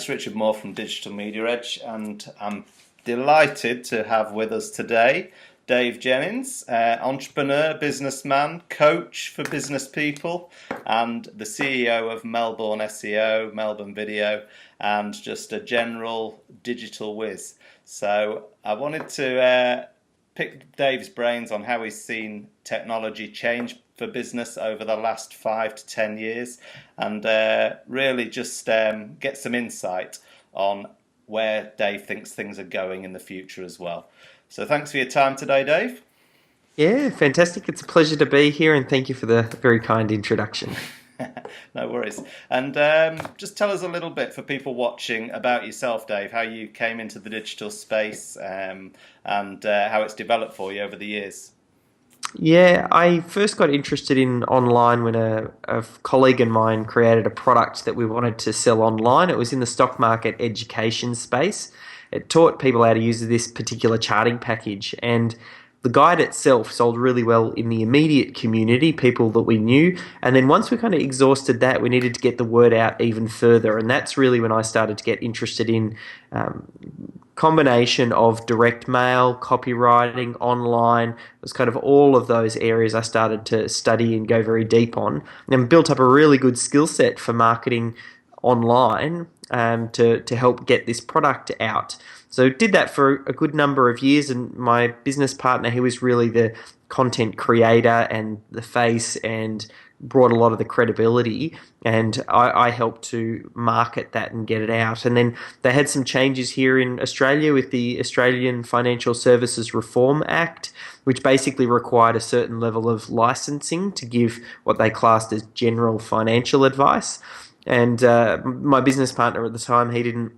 it's Richard Moore from Digital Media Edge, and I'm delighted to have with us today Dave Jenyns, entrepreneur, businessman, coach for business people, and the CEO of Melbourne SEO, Melbourne Video, and just a general digital whiz. So I wanted to pick Dave's brains on how he's seen technology change for business over the last 5 to 10 years, and really just get some insight on where Dave thinks things are going in the future as well. So thanks for your time today, Dave. Yeah, fantastic. It's a pleasure to be here, and thank you for the very kind introduction. No worries. And just tell us a little bit for people watching about yourself, Dave, how you came into the digital space and how it's developed for you over the years. Yeah, I first got interested in online when a colleague of mine created a product that we wanted to sell online. It was in the stock market education space. It taught people how to use this particular charting package, and the guide itself sold really well in the immediate community, people that we knew. And then once we kind of exhausted that, we needed to get the word out even further. And that's really when I started to get interested in combination of direct mail, copywriting, online. It was kind of all of those areas I started to study and go very deep on, and built up a really good skill set for marketing online to help get this product out. So did that for a good number of years, and my business partner, he was really the content creator and the face and brought a lot of the credibility, and I helped to market that and get it out. And then they had some changes here in Australia with the Australian Financial Services Reform Act, which basically required a certain level of licensing to give what they classed as general financial advice. And my business partner at the time, he didn't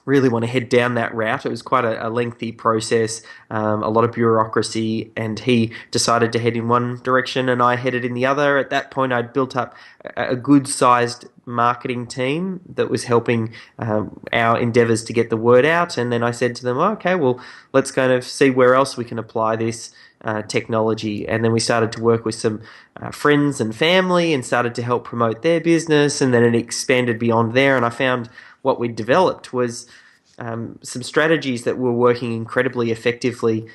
really want to head down that route. It was quite a lengthy process, a lot of bureaucracy, and he decided to head in one direction and I headed in the other. At that point, I'd built up a good-sized marketing team that was helping our endeavours to get the word out. And then I said to them, okay, well, let's kind of see where else we can apply this technology. And then we started to work with some friends and family and started to help promote their business, and then it expanded beyond there. And I found what we developed was some strategies that were working incredibly effectively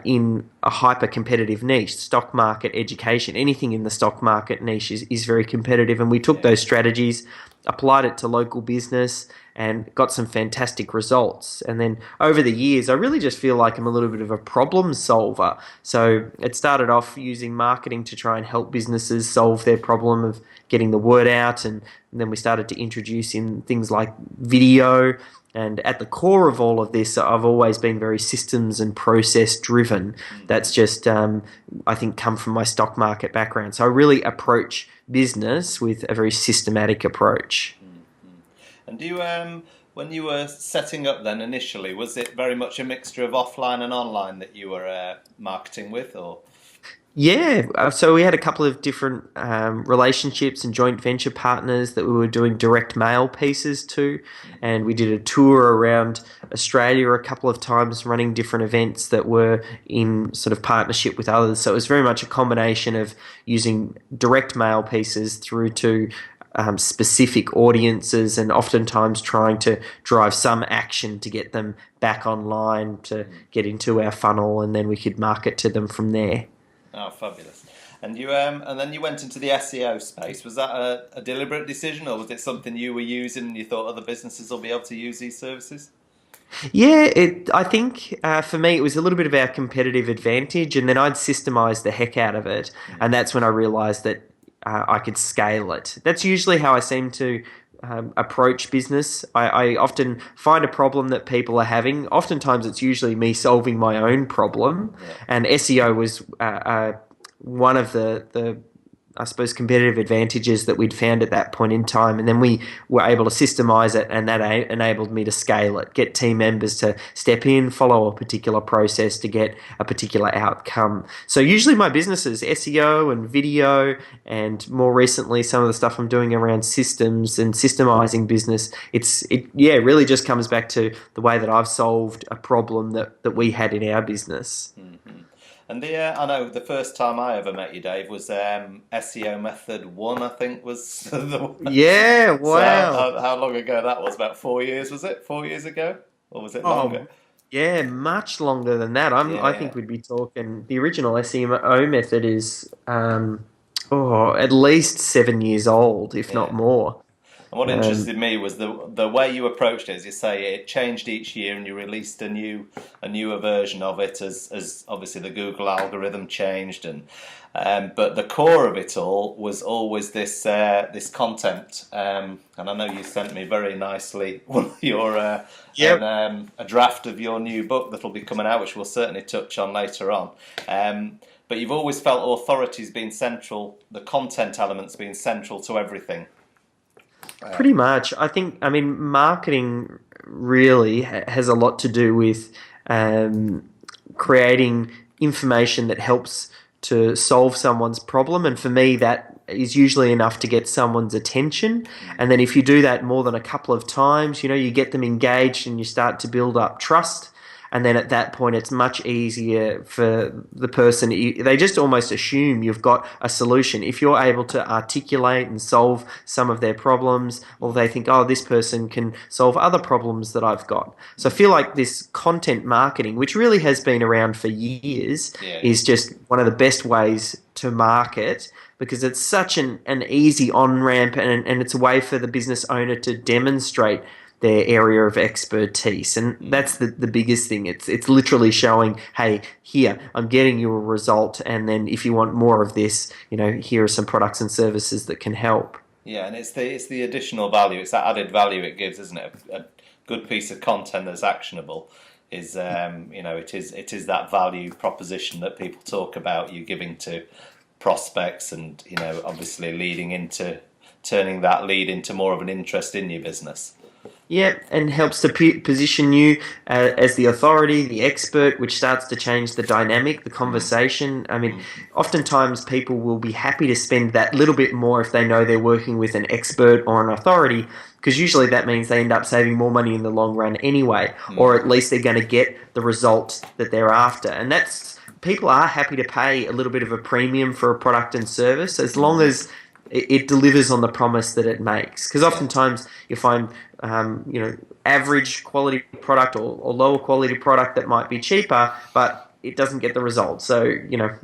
in a hyper-competitive niche. Stock market education, anything in the stock market niche is very competitive, and we took those strategies, applied it to local business, and got some fantastic results. And then over the years, I really just feel like I'm a little bit of a problem solver. So it started off using marketing to try and help businesses solve their problem of getting the word out, and then we started to introduce in things like video. And at the core of all of this, I've always been very systems and process driven. That's just, I think, come from my stock market background. So I really approach business with a very systematic approach. And do you, when you were setting up then initially, was it very much a mixture of offline and online that you were marketing with, or? Yeah, so we had a couple of different relationships and joint venture partners that we were doing direct mail pieces to, and we did a tour around Australia a couple of times running different events that were in sort of partnership with others. So it was very much a combination of using direct mail pieces through to specific audiences, and oftentimes trying to drive some action to get them back online to get into our funnel, and then we could market to them from there. Oh, fabulous! And you, and then you went into the SEO space. Was that a deliberate decision, or was it something you were using and you thought other businesses will be able to use these services? Yeah, I think for me it was a little bit of our competitive advantage, and then I'd systemize the heck out of it, and that's when I realized that I could scale it. That's usually how I seem to approach business. I often find a problem that people are having. Oftentimes it's usually me solving my own problem, and SEO was one of the I suppose, competitive advantages that we'd found at that point in time. And then we were able to systemize it, and that enabled me to scale it, get team members to step in, follow a particular process to get a particular outcome. So usually my businesses, SEO and video, and more recently some of the stuff I'm doing around systems and systemizing business, it really just comes back to the way that I've solved a problem that we had in our business. Mm-hmm. And I know the first time I ever met you, Dave, was SEO Method 1, I think was the one. Yeah, So wow. how long ago that was? About 4 years, was it? 4 years ago? Or was it longer? Oh, yeah, much longer than that. Yeah, I yeah. think we'd be talking. The original SEO method is, at least 7 years old, if not Yeah. more. And what Um, interested me was the way you approached it. As you say, it changed each year, and you released a newer version of it as obviously the Google algorithm changed, and but the core of it all was always this content. And I know you sent me very nicely one of your yep. a draft of your new book that'll be coming out, which we'll certainly touch on later on. But you've always felt authority's been central, the content elements being central to everything. Pretty much. I mean, marketing really has a lot to do with um, creating information that helps to solve someone's problem. And for me, that is usually enough to get someone's attention. And then if you do that more than a couple of times, you get them engaged and you start to build up trust. And then at that point, it's much easier for the person. They just almost assume you've got a solution. If you're able to articulate and solve some of their problems, or they think, oh, this person can solve other problems that I've got. So I feel like this content marketing, which really has been around for years, Yeah, yeah. is just one of the best ways to market because it's such an easy on ramp and it's a way for the business owner to demonstrate their area of expertise. And that's the biggest thing. It's literally showing, hey, here, I'm getting you a result. And then if you want more of this, here are some products and services that can help. Yeah, and it's the additional value. It's that added value it gives, isn't it? A good piece of content that's actionable is, it is that value proposition that people talk about. You giving to prospects, and obviously leading into turning that lead into more of an interest in your business. Yeah, and helps to position you as the authority, the expert, which starts to change the dynamic, the conversation. I mean, oftentimes people will be happy to spend that little bit more if they know they're working with an expert or an authority, because usually that means they end up saving more money in the long run anyway, or at least they're going to get the result that they're after. And that's people are happy to pay a little bit of a premium for a product and service as long as it delivers on the promise that it makes. Because Yeah, oftentimes you find, average quality product or lower quality product that might be cheaper, but it doesn't get the result. So, yeah,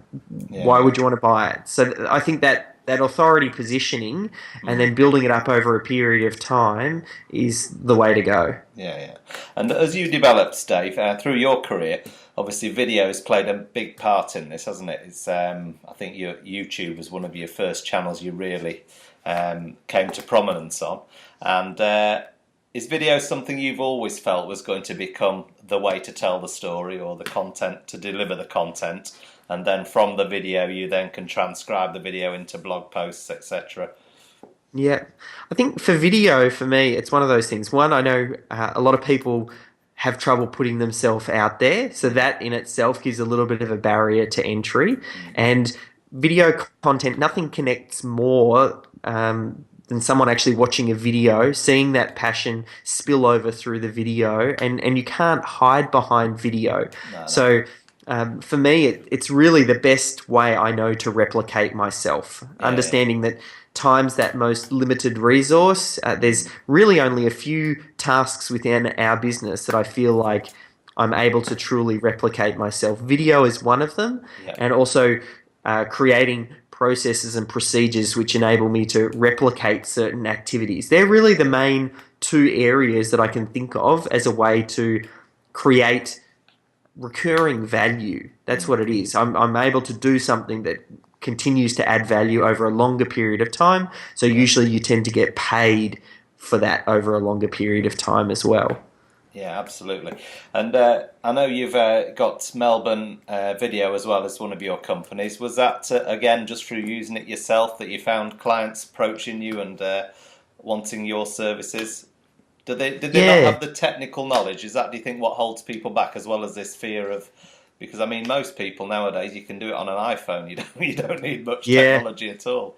why yeah. would you want to buy it? So I think that authority positioning and then building it up over a period of time is the way to go. Yeah, yeah. And as you developed, Dave, through your career, obviously video has played a big part in this, hasn't it? It's I think your YouTube was one of your first channels you really came to prominence on. And is video something you've always felt was going to become the way to tell the story, or the content to deliver the content, and then from the video you then can transcribe the video into blog posts, etc.? Yeah, I think for video, for me, it's one of those things. One, I know a lot of people have trouble putting themselves out there, so that in itself gives a little bit of a barrier to entry. And video content, nothing connects more than someone actually watching a video, seeing that passion spill over through the video, and you can't hide behind video. No, no. So for me, it's really the best way I know to replicate myself. Yeah, yeah. Understanding that time's that most limited resource. There's really only a few tasks within our business that I feel like I'm able to truly replicate myself. Video is one of them, Yeah. and also creating processes and procedures which enable me to replicate certain activities. They're really the main two areas that I can think of as a way to create recurring value. That's what it is. I'm able to do something that continues to add value over a longer period of time. So usually you tend to get paid for that over a longer period of time as well. Yeah, absolutely. And I know you've got Melbourne Video as well as one of your companies. Was that, again, just through using it yourself that you found clients approaching you and wanting your services? Did they not Yeah. have the technical knowledge? Is that, do you think, what holds people back, as well as this fear of... Because, I mean, most people nowadays, you can do it on an iPhone. You don't need much Yeah. technology at all.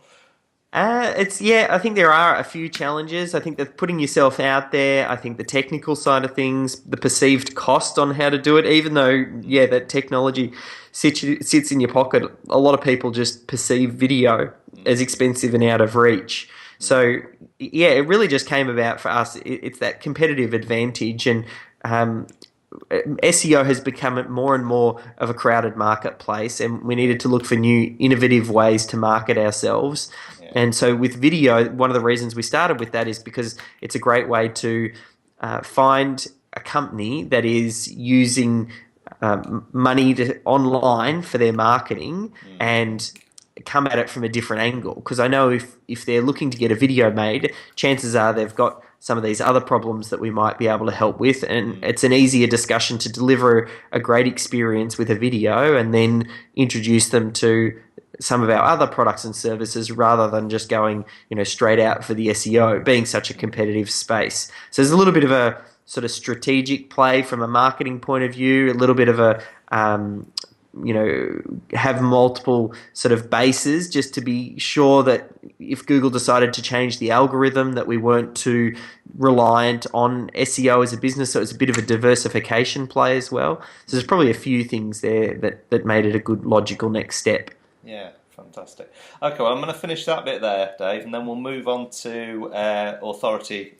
I think there are a few challenges. I think that putting yourself out there, I think the technical side of things, the perceived cost on how to do it, even though, yeah, that technology sits in your pocket, a lot of people just perceive video as expensive and out of reach. So, yeah, it really just came about for us. It's that competitive advantage, and um, SEO has become more and more of a crowded marketplace, and we needed to look for new innovative ways to market ourselves. Yeah. And so, with video, one of the reasons we started with that is because it's a great way to find a company that is using money online for their marketing and come at it from a different angle. Because I know if they're looking to get a video made, chances are they've got some of these other problems that we might be able to help with, and it's an easier discussion to deliver a great experience with a video and then introduce them to some of our other products and services rather than just going, straight out for the SEO, being such a competitive space. So there's a little bit of a sort of strategic play from a marketing point of view, a little bit of a have multiple sort of bases just to be sure that if Google decided to change the algorithm, that we weren't too reliant on SEO as a business. So it's a bit of a diversification play as well. So there's probably a few things there that made it a good logical next step. Yeah, fantastic. Okay, well, I'm going to finish that bit there, Dave, and then we'll move on to authority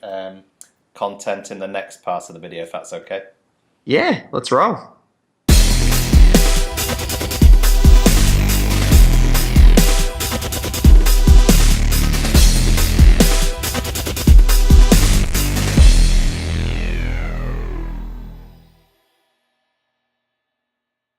content in the next part of the video, if that's okay. Yeah, let's roll.